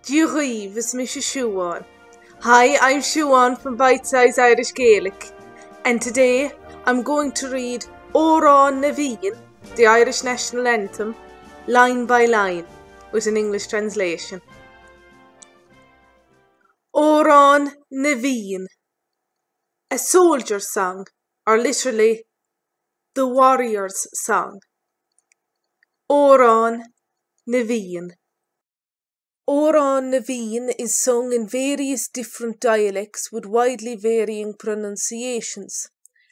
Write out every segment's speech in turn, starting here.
Díoghaíomh is Mr. Siobhan. Hi, I'm Siobhan from Bite Size Irish Gaelic, and today I'm going to read Amhrán na bhFiann, the Irish national anthem, line by line, with an English translation. Amhrán na bhFiann, a soldier's song, or literally, the warrior's song. Amhrán na bhFiann. Amhrán na bhFiann is sung in various different dialects with widely varying pronunciations.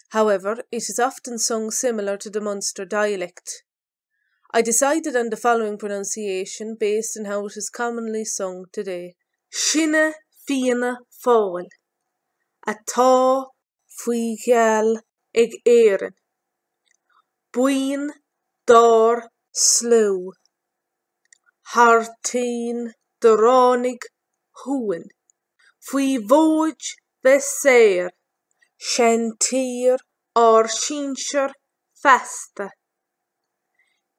However, it is often sung similar to the Munster dialect. I decided on the following pronunciation based on how it is commonly sung today. Sinne fianna fáil, atá faoi gheall ag éireann, buin dar slú, hartain de ránig thuain, faoi bhóid bheith sean tír ár sínsir festa,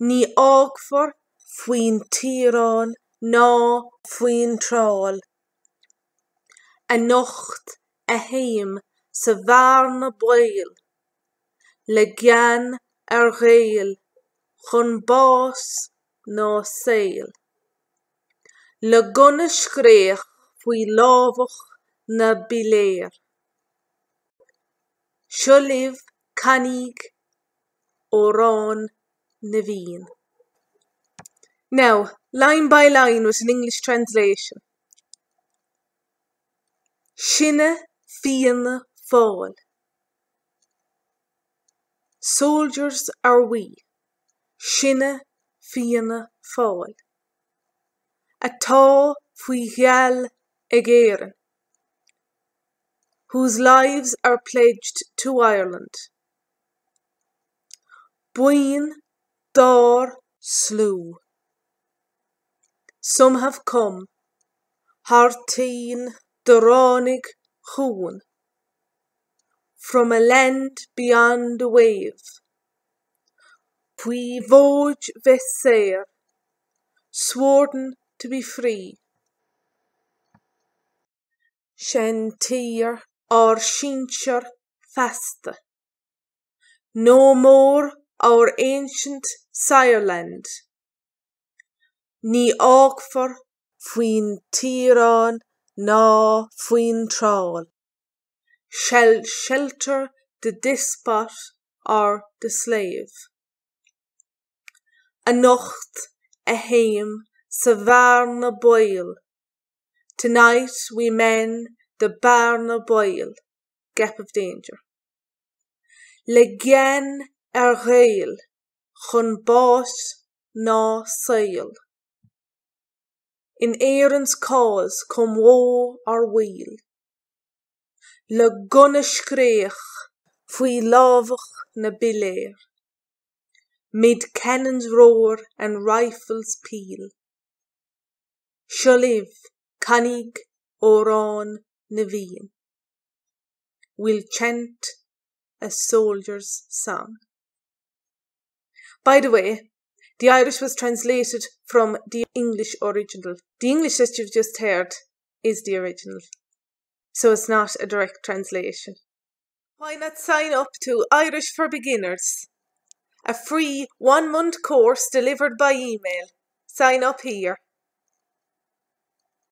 ní ágfar faoin tírán ná faoin tráil, a nocht a haim sa bhfear na bail, le gean ar ghaol chun bás ná saol, le gunna scréach faoi lábhach na biléir. Seo libh cainnig Amhrán na bhFiann. Now, line by line with an English translation. Sinne fianna fáil. Soldiers are we. Sinne fianna fáil. Atá faoi gheall ag éireann, whose lives are pledged to Ireland. Buin dar slú. Some have come, hartain de ránig thuain, from a land beyond the wave, faoi bhóid bheith sworn to be free. Sean tír ár sínsir festa. No more our ancient sireland, ní ágfar faoin tírán ná faoin tráil, shall shelter the despot or the slave. A nocht a haim sa bhfear na bail, tonight we men the bear na bail, gap of danger. Le gean ar ghaol chun bás ná saol. In Éireann's cause come woe or weal. Le gunna scréach faoi lábhach na biléir, mid cannons roar and rifles peal. Seo libh cainnig Amhrán na bhFiann. We'll chant a soldier's song. By the way, the Irish was translated from the English original. The English that you've just heard is the original, so it's not a direct translation. Why not sign up to Irish for Beginners, a free 1-month course delivered by email? Sign up here.